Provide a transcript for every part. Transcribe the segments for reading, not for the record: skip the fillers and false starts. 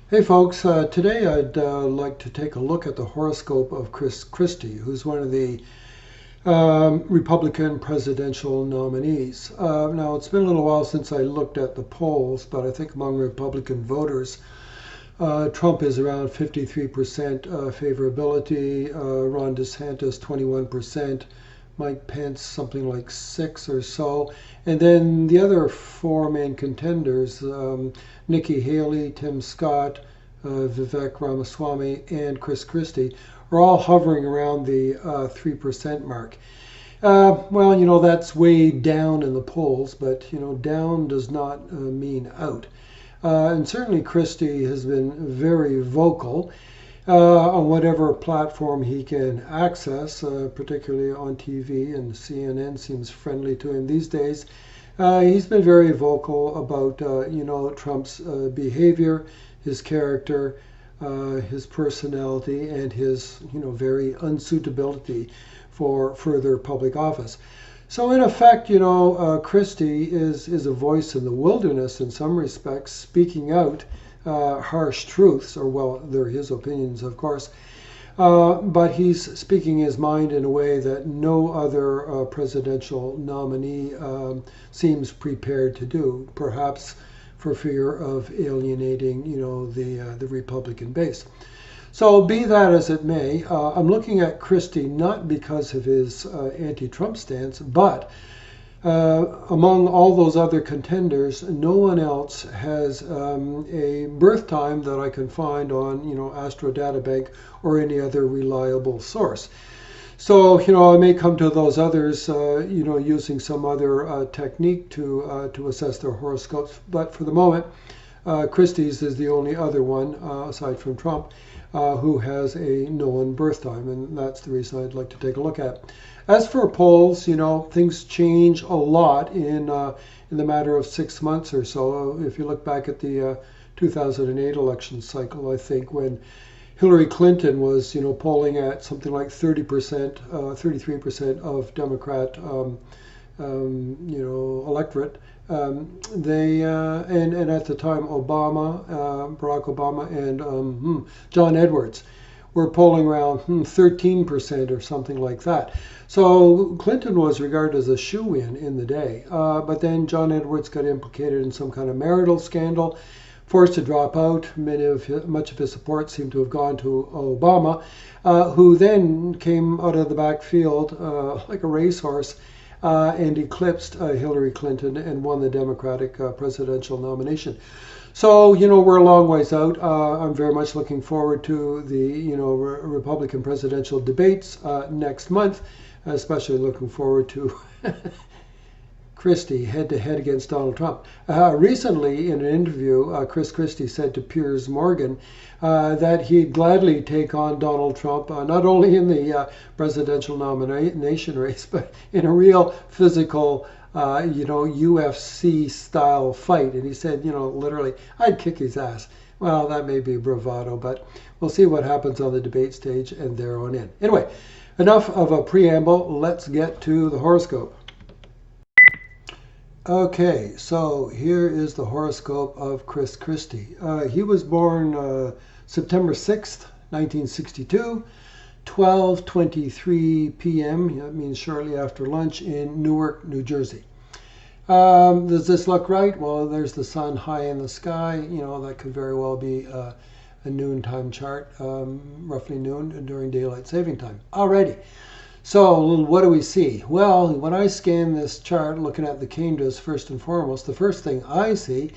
Hey folks, today I'd like to take a look at the horoscope of Chris Christie, who's one of the Republican presidential nominees. Now, it's been a little while since I looked at the polls, but I think among Republican voters, Trump is around 53% favorability, Ron DeSantis 21%, Mike Pence something like 6 or so, and then the other four main contenders, Nikki Haley, Tim Scott, Vivek Ramaswamy, and Chris Christie, are all hovering around the 3% mark. Well, that's way down in the polls, but down does not mean out. And certainly Christie has been very vocal on whatever platform he can access, particularly on TV, and CNN seems friendly to him these days. He's been very vocal about, Trump's behavior, his character, his personality, and his, very unsuitability for further public office. So in effect, Christie is a voice in the wilderness in some respects, speaking out harsh truths, or well, they're his opinions, of course, but he's speaking his mind in a way that no other presidential nominee seems prepared to do, perhaps for fear of alienating, the Republican base. So be that as it may, I'm looking at Christie not because of his anti-Trump stance, but among all those other contenders, no one else has a birth time that I can find on, Astro Databank or any other reliable source. So, I may come to those others, using some other technique to assess their horoscopes. But for the moment, Christie's is the only other one, aside from Trump, who has a known birth time, and that's the reason I'd like to take a look at. As for polls, things change a lot in the matter of 6 months or so. If you look back at the 2008 election cycle, I think when Hillary Clinton was, polling at something like 30%, 33% of Democrat, electorate. They and at the time, Barack Obama, and John Edwards were polling around 13% or something like that. So Clinton was regarded as a shoo-in in the day. But then John Edwards got implicated in some kind of marital scandal, forced to drop out. Much of his support seemed to have gone to Obama, who then came out of the backfield like a racehorse and eclipsed Hillary Clinton and won the Democratic presidential nomination. So, we're a long ways out. I'm very much looking forward to the, Republican presidential debates next month, especially looking forward to Christie head-to-head against Donald Trump. Recently, in an interview, Chris Christie said to Piers Morgan that he'd gladly take on Donald Trump, not only in the presidential nomination race, but in a real physical, UFC-style fight. And he said, literally, I'd kick his ass. Well, that may be bravado, but we'll see what happens on the debate stage and there on in. Anyway, enough of a preamble. Let's get to the horoscope. Okay, so here is the horoscope of Chris Christie. He was born September 6th, 1962, 12:23 p.m. That means shortly after lunch in Newark, New Jersey. Does this look right? Well, there's the sun high in the sky. That could very well be a noontime chart, roughly noon during daylight saving time. Alrighty. So what do we see? Well, when I scan this chart, looking at the Kendras first and foremost, the first thing I see,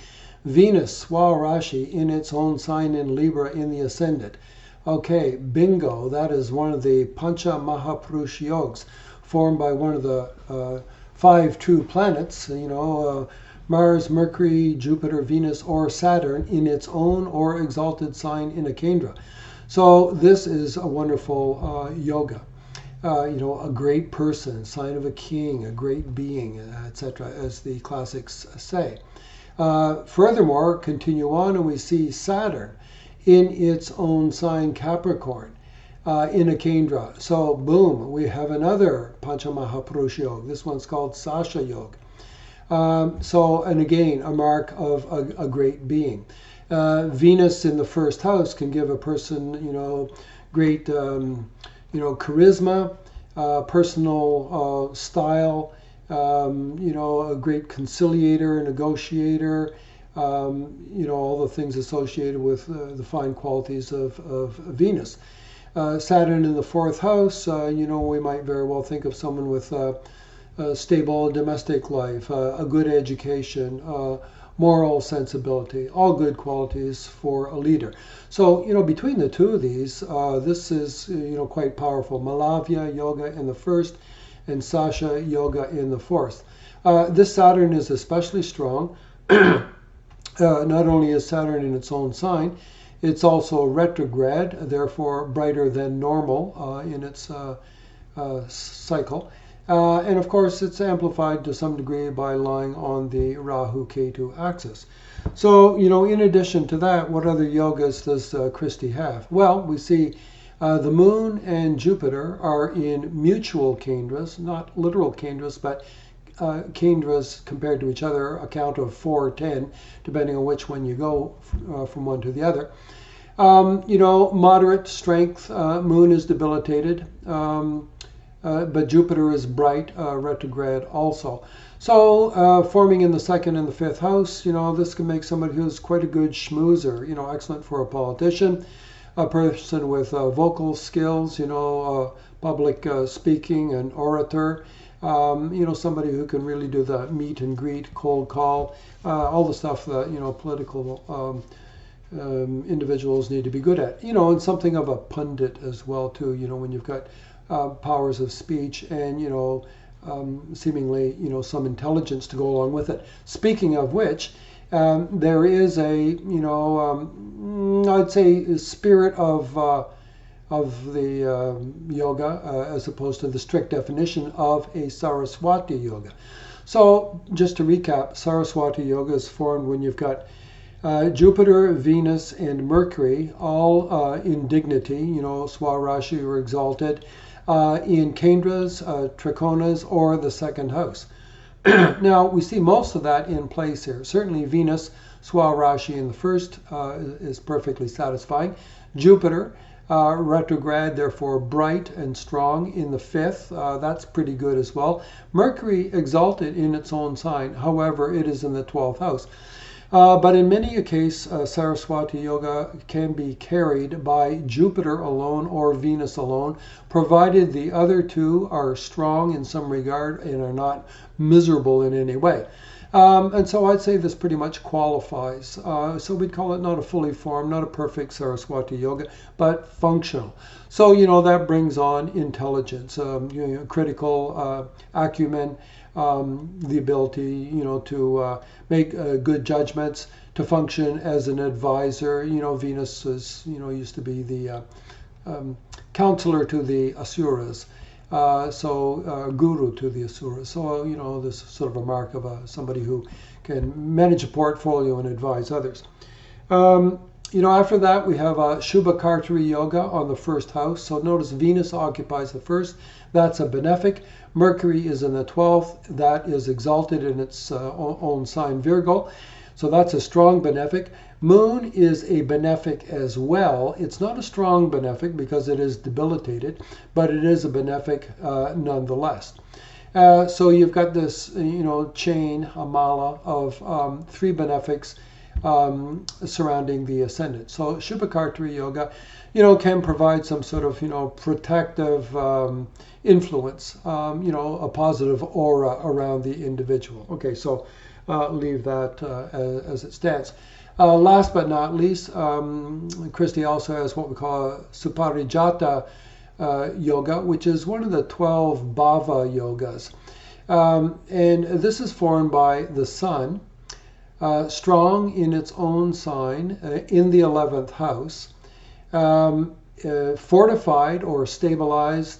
Venus Swarashi in its own sign in Libra in the ascendant. Okay, bingo, that is one of the Pancha Mahapurush yogs formed by one of the 5 true planets, Mars, Mercury, Jupiter, Venus, or Saturn in its own or exalted sign in a Kendra. So this is a wonderful yoga. A great person, sign of a king, a great being, etc., as the classics say. Furthermore, continue on and we see Saturn in its own sign Capricorn in a Kendra. So boom, we have another Panchamahapurush Yoga. This one's called Sasha Yoga. And again, a mark of a great being. Venus in the first house can give a person, great, charisma, personal style, a great conciliator, negotiator, all the things associated with the fine qualities of Venus. Saturn in the fourth house, we might very well think of someone with a stable domestic life, a good education, moral sensibility, all good qualities for a leader. So, between the two of these, this is, quite powerful. Malavya yoga in the first and Sasha yoga in the fourth. This Saturn is especially strong. Not only is Saturn in its own sign, it's also retrograde, therefore brighter than normal in its cycle. And of course, it's amplified to some degree by lying on the Rahu-Ketu axis. So, in addition to that, what other yogas does Christie have? Well, we see the Moon and Jupiter are in mutual kendras, not literal kendras, but kendras compared to each other, a count of 4 or 10, depending on which one you go from one to the other. Moderate strength, Moon is debilitated. But Jupiter is bright, retrograde also. So forming in the second and the fifth house, this can make somebody who's quite a good schmoozer, excellent for a politician, a person with vocal skills, public speaking and orator, somebody who can really do the meet and greet, cold call, all the stuff that, political individuals need to be good at, and something of a pundit as well, too, when you've got powers of speech and, seemingly, some intelligence to go along with it. Speaking of which, there is a, I'd say a spirit of the yoga as opposed to the strict definition of a Saraswati yoga. So just to recap, Saraswati yoga is formed when you've got Jupiter, Venus, and Mercury all in dignity, Swarashi or exalted, in kendras, trikonas, or the second house. Now, we see most of that in place here. Certainly Venus, Swarashi in the first is perfectly satisfying. Jupiter, retrograde, therefore bright and strong in the fifth. That's pretty good as well. Mercury exalted in its own sign. However, it is in the 12th house. But in many a case, Saraswati yoga can be carried by Jupiter alone or Venus alone, provided the other two are strong in some regard and are not miserable in any way. And so I'd say this pretty much qualifies. So we'd call it not a fully formed, not a perfect Saraswati yoga, but functional. So, that brings on intelligence, critical acumen, the ability, to make good judgments, to function as an advisor. Venus is, used to be the counselor to the Asuras, guru to the Asuras. So, this is sort of a mark of somebody who can manage a portfolio and advise others. After that, we have Shuba-kartari yoga on the first house. So notice Venus occupies the first. That's a benefic. Mercury is in the 12th. That is exalted in its own sign, Virgo. So that's a strong benefic. Moon is a benefic as well. It's not a strong benefic because it is debilitated, but it is a benefic nonetheless. So you've got this, chain, a mala of 3 benefics surrounding the ascendant. So Shubakartari yoga, can provide some sort of, protective influence, a positive aura around the individual. Okay, so leave that as it stands. Last but not least, Christie also has what we call Suparijata yoga, which is one of the 12 bhava yogas. And this is formed by the sun, strong in its own sign in the 11th house, fortified or stabilized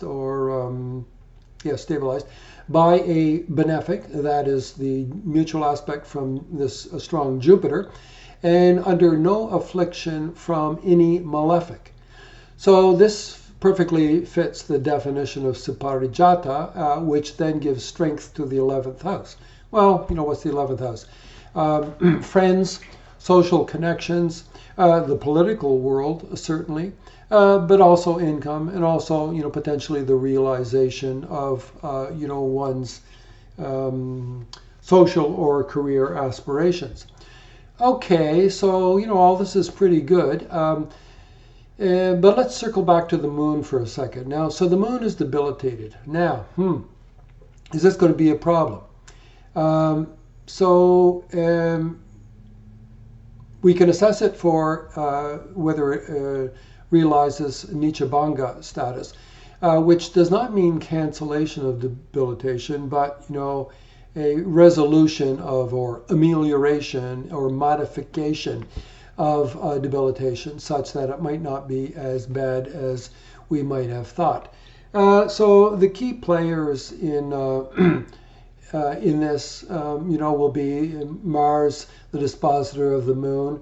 stabilized by a benefic, that is the mutual aspect from this strong Jupiter, and under no affliction from any malefic. So this perfectly fits the definition of Suparijata, which then gives strength to the 11th house. Well, what's the 11th house? Friends, social connections, the political world, certainly, but also income, and also, potentially the realization of, one's social or career aspirations. Okay, so, all this is pretty good. But let's circle back to the moon for a second. Now, so the moon is debilitated. Now, is this going to be a problem? We can assess it for whether it realizes Neechabhanga status, which does not mean cancellation of debilitation, but, a resolution of, or amelioration or modification of debilitation, such that it might not be as bad as we might have thought. So the key players in this, will be Mars, the dispositor of the moon,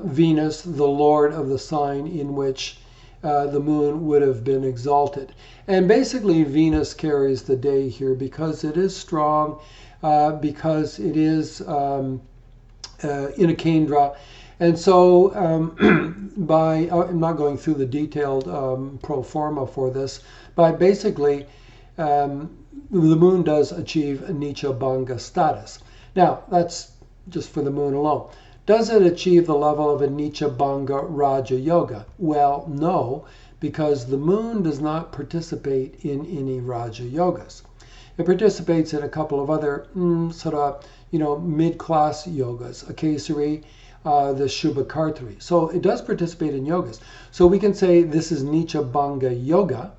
Venus, the lord of the sign in which the moon would have been exalted. And basically Venus carries the day here because it is strong, because it is in a Kendra. And so I'm not going through the detailed pro forma for this, but basically the moon does achieve a Neechabhanga status. Now, that's just for the moon alone. Does it achieve the level of a Neechabhanga Raja Yoga? Well, no, because the moon does not participate in any Raja Yogas. It participates in a couple of other mid-class yogas, a Kesari, the Shuba-kartari. So it does participate in yogas. So we can say this is Neechabhanga Yoga,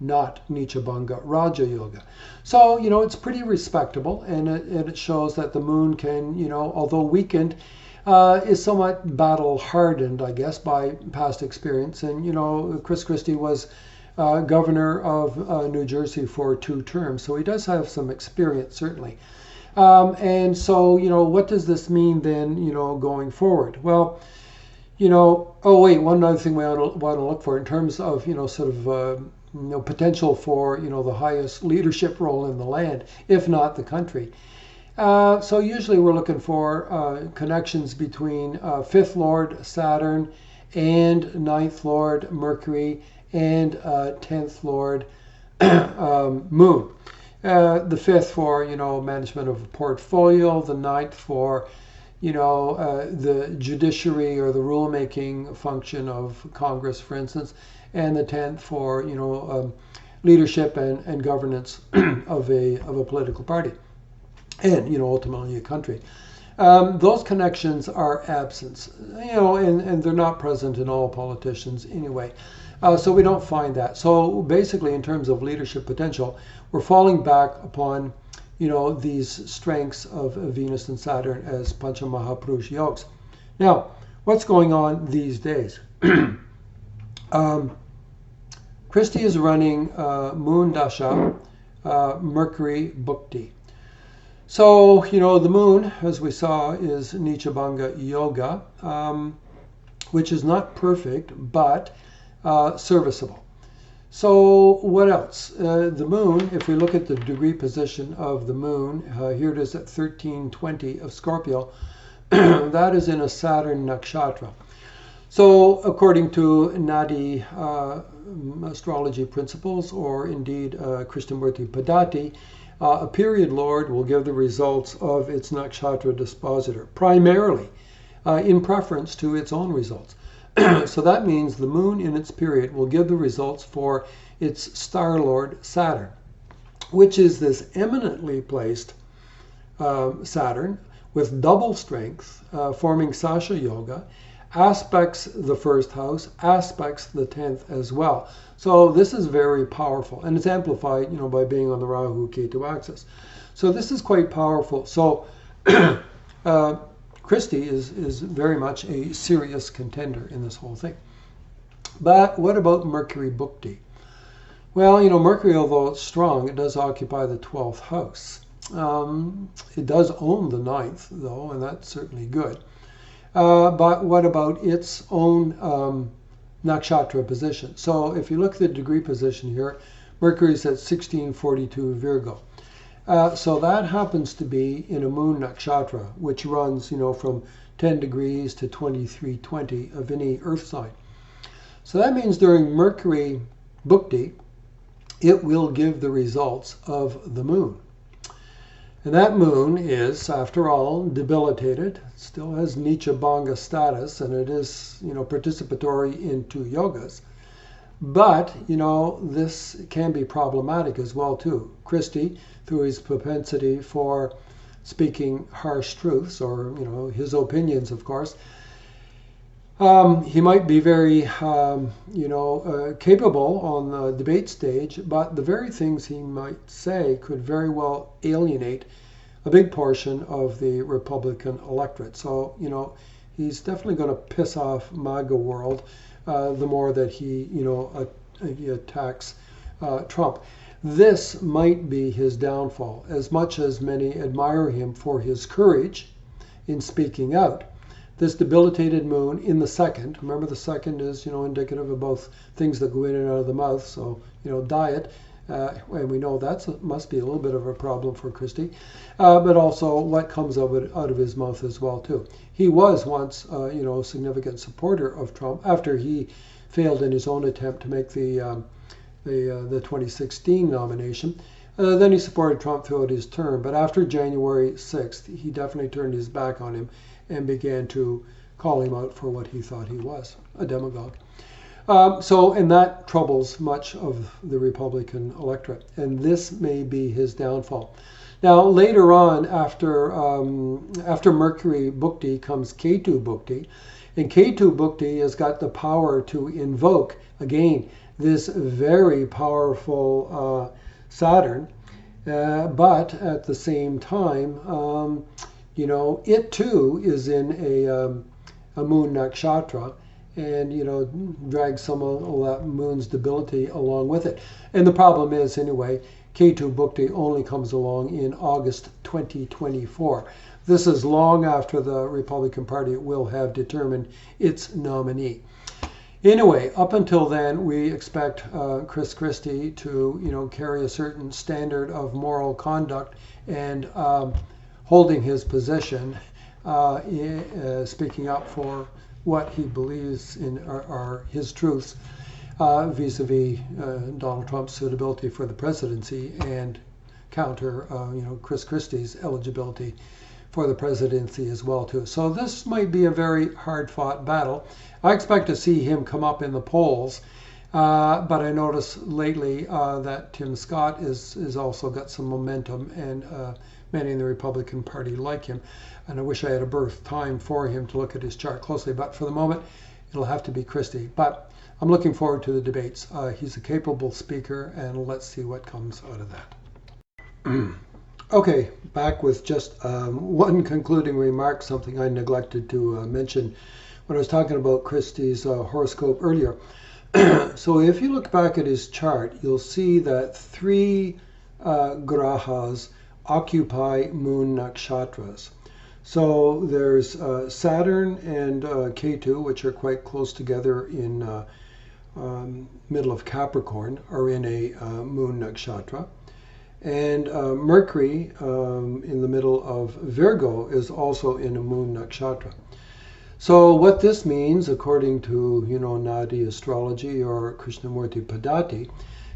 not Neechabhanga Raja Yoga. So, it's pretty respectable, and it shows that the moon can, although weakened, is somewhat battle-hardened, I guess, by past experience. And, Chris Christie was governor of New Jersey for 2 terms, so he does have some experience, certainly. And so, what does this mean then, going forward? Well, one other thing we want to look for in terms of, potential for, the highest leadership role in the land, if not the country. So usually we're looking for connections between 5th Lord Saturn and 9th Lord Mercury and 10th Lord Moon. The 5th for, management of a portfolio, the 9th for, the judiciary or the rulemaking function of Congress, for instance, and the 10th for, leadership and governance of a political party, and, ultimately a country. Those connections are absent, and they're not present in all politicians anyway. So we don't find that. So basically, in terms of leadership potential, we're falling back upon, these strengths of Venus and Saturn as Pancha Mahapurush yogs. Now, what's going on these days? Christie is running Moon Dasha, Mercury Bhukti. So, the moon, as we saw, is Neechabhanga Yoga, which is not perfect, but serviceable. So what else? The moon, if we look at the degree position of the moon, here it is at 1320 of Scorpio, that is in a Saturn nakshatra. So according to Nadi astrology principles, or indeed Krishnamurti Padati, a period lord will give the results of its nakshatra dispositor, primarily in preference to its own results. So that means the moon in its period will give the results for its star lord Saturn, which is this eminently placed Saturn with double strength, forming Sasha Yoga, aspects the 1st house, aspects the 10th as well. So this is very powerful, and it's amplified, by being on the Rahu Ketu axis. So this is quite powerful. So Christie is very much a serious contender in this whole thing. But what about Mercury Bhukti? Well, Mercury, although it's strong, it does occupy the 12th house. It does own the 9th, though, and that's certainly good. But what about its own nakshatra position? So if you look at the degree position here, Mercury is at 1642 Virgo. So that happens to be in a moon nakshatra, which runs, from 10 degrees to 2320 of any Earth sign. So that means during Mercury Bhukti, it will give the results of the moon. And that moon is, after all, debilitated, still has Neechabhanga status, and it is, participatory into yogas. But, this can be problematic as well, too. Christie, through his propensity for speaking harsh truths, or, his opinions, of course, he might be very, capable on the debate stage, but the very things he might say could very well alienate a big portion of the Republican electorate. So, he's definitely going to piss off MAGA world the more that he attacks Trump. This might be his downfall, as much as many admire him for his courage in speaking out. This debilitated moon in the second, remember the second is, indicative of both things that go in and out of the mouth, so, diet, and we know that must be a little bit of a problem for Christie, but also what comes out of his mouth as well, too. He was once, a significant supporter of Trump after he failed in his own attempt to make the 2016 nomination. Then he supported Trump throughout his term, but after January 6th, he definitely turned his back on him and began to call him out for what he thought he was, a demagogue. And that troubles much of the Republican electorate, and this may be his downfall. Now, later on, after Mercury Bhukti comes Ketu Bhukti, and Ketu Bhukti has got the power to invoke, again, this very powerful Saturn, but at the same time, it too is in a moon nakshatra, and drags some of that moon's debility along with it. And the problem is, anyway, Ketu Bhukti only comes along in August 2024. This is long after the Republican Party will have determined its nominee. Anyway, up until then, we expect Chris Christie to, carry a certain standard of moral conduct and holding his position, speaking up for what he believes in are his truths vis-a-vis Donald Trump's suitability for the presidency, and counter, Chris Christie's eligibility for the presidency as well, too. So this might be a very hard-fought battle. I expect to see him come up in the polls, but I noticed lately that Tim Scott is also got some momentum, and many in the Republican Party like him. And I wish I had a birth time for him to look at his chart closely, but for the moment, it'll have to be Christie. But I'm looking forward to the debates. He's a capable speaker, and let's see what comes out of that. Okay, back with just one concluding remark, something I neglected to mention when I was talking about Christie's horoscope earlier. So if you look back at his chart, you'll see that 3 grahas occupy moon nakshatras. So there's Saturn and Ketu, which are quite close together in middle of Capricorn, are in a moon nakshatra. And Mercury in the middle of Virgo is also in a moon nakshatra. So what this means, according to, Nadi astrology or Krishnamurti Padati,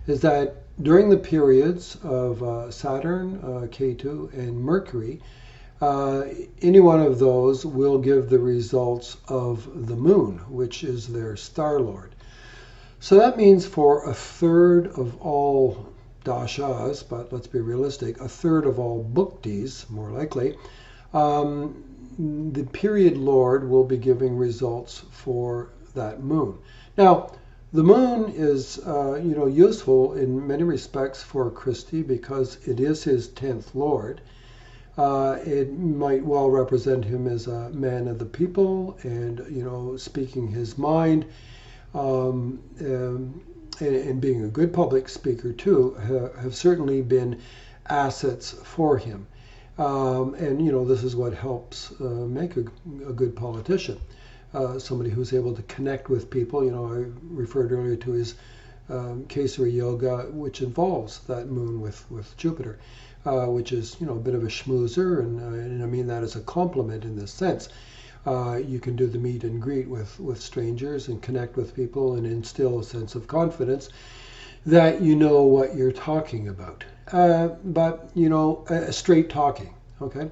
is that during the periods of Saturn, Ketu, and Mercury, any one of those will give the results of the moon, which is their star lord. So that means for a third of all dashas, but let's be realistic, a third of all bhuktis, more likely, the period lord will be giving results for that moon. Now, the moon is, useful in many respects for Christie because it is his 10th lord. It might well represent him as a man of the people and, speaking his mind, and being a good public speaker too, have certainly been assets for him. And, this is what helps make a good politician. Somebody who's able to connect with people. I referred earlier to his Kesari yoga, which involves that moon with Jupiter, which is, a bit of a schmoozer, and I mean that as a compliment in this sense. You can do the meet and greet with strangers and connect with people and instill a sense of confidence that you know what you're talking about. But, straight talking, okay?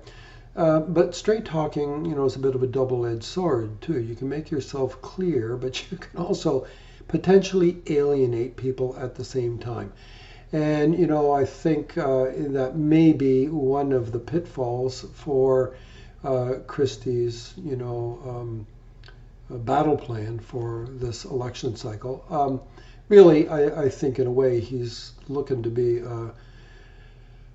But straight talking, is a bit of a double-edged sword, too. You can make yourself clear, but you can also potentially alienate people at the same time. And, I think that may be one of the pitfalls for Christie's, battle plan for this election cycle. Really, I think in a way he's looking to be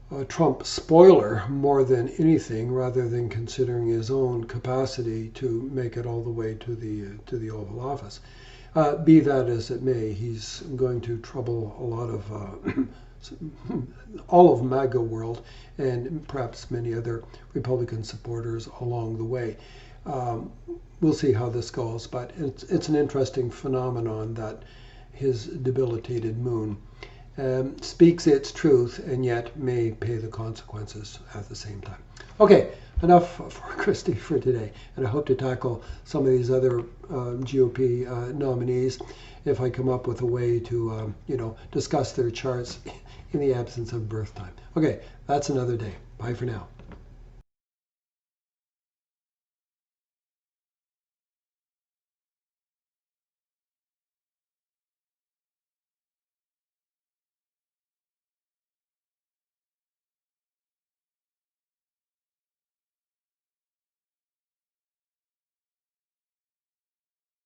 a Trump spoiler more than anything, rather than considering his own capacity to make it all the way to the Oval Office. Be that as it may, he's going to trouble a lot of all of MAGA world and perhaps many other Republican supporters along the way. We'll see how this goes, but it's an interesting phenomenon that his debilitated moon speaks its truth and yet may pay the consequences at the same time. Okay, enough for Christie for today, and I hope to tackle some of these other GOP nominees if I come up with a way to discuss their charts in the absence of birth time. Okay, that's another day. Bye for now.